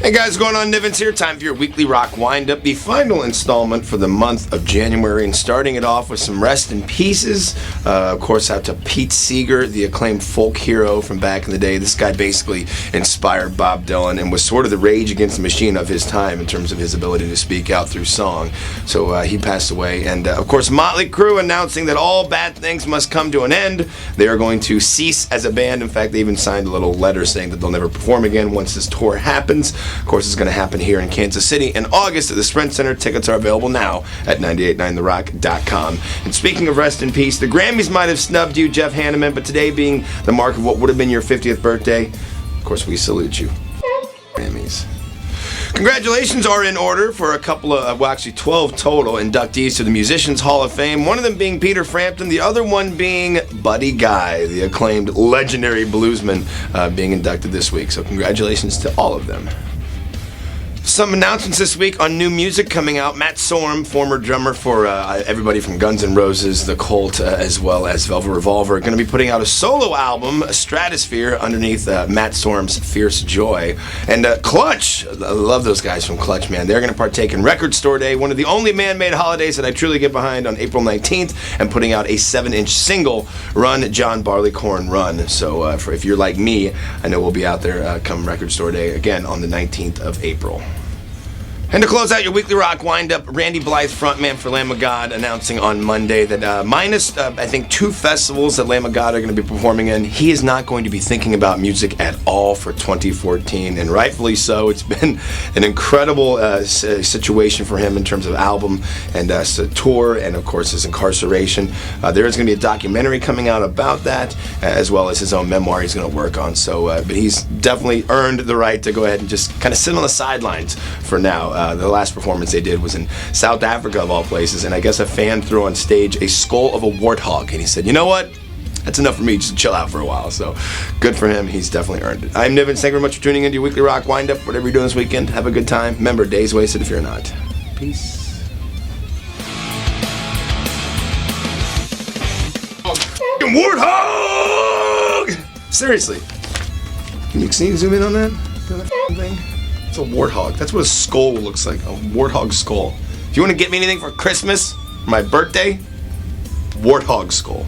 Hey guys, what's going on? Nivens here. Time for your weekly rock wind-up, the final installment for the month of January, and starting it off with some rest in pieces. Of course, out to Pete Seeger, the acclaimed folk hero from back in the day. This guy basically inspired Bob Dylan and was sort of the Rage Against the Machine of his time in terms of his ability to speak out through song. So he passed away. And of course, Motley Crue announcing that all bad things must come to an end. They are going to cease as a band. In fact, they even signed a little letter saying that they'll never perform again once this tour happens. Of course, it's going to happen here in Kansas City in August at the Sprint Center. Tickets are available now at 989therock.com. And speaking of rest in peace, the Grammys might have snubbed you, Jeff Hanneman, but today being the mark of what would have been your 50th birthday, of course, we salute you. Grammys. Congratulations are in order for a couple of, well, actually 12 total inductees to the Musicians Hall of Fame. One of them being Peter Frampton, the other one being Buddy Guy, the acclaimed legendary bluesman, being inducted this week. So congratulations to all of them. Some announcements this week on new music coming out. Matt Sorum, former drummer for everybody from Guns N' Roses, The Cult, as well as Velvet Revolver, going to be putting out a solo album, Stratosphere, underneath Matt Sorum's Fierce Joy. And Clutch, I love those guys from Clutch, man. They're going to partake in Record Store Day, one of the only man-made holidays that I truly get behind, on April 19th, and putting out a 7-inch single, Run, John Barleycorn Run. So if you're like me, I know we'll be out there come Record Store Day, again, on the 19th of April. And to close out your weekly rock wind-up, Randy Blythe, frontman for Lamb of God, announcing on Monday that minus, I think, 2 festivals that Lamb of God are going to be performing in, he is not going to be thinking about music at all for 2014, and rightfully so. It's been an incredible situation for him in terms of album and tour, and of course his incarceration. There is going to be a documentary coming out about that, as well as his own memoir he's going to work on. So, but he's definitely earned the right to go ahead and just kind of sit on the sidelines for now. The last performance they did was in South Africa, of all places, and I guess a fan threw on stage a skull of a warthog, and he said, you know what? That's enough for me, just to chill out for a while. So good for him. He's definitely earned it. I'm Nivens. Thank you very much for tuning into your weekly rock wind-up. Whatever you're doing this weekend, have a good time. Remember, day's wasted if you're not. Peace. Warthog! Seriously. Can you zoom in on that thing? It's a warthog. That's what a skull looks like. A warthog skull. If you want to get me anything for Christmas, or my birthday, warthog skull.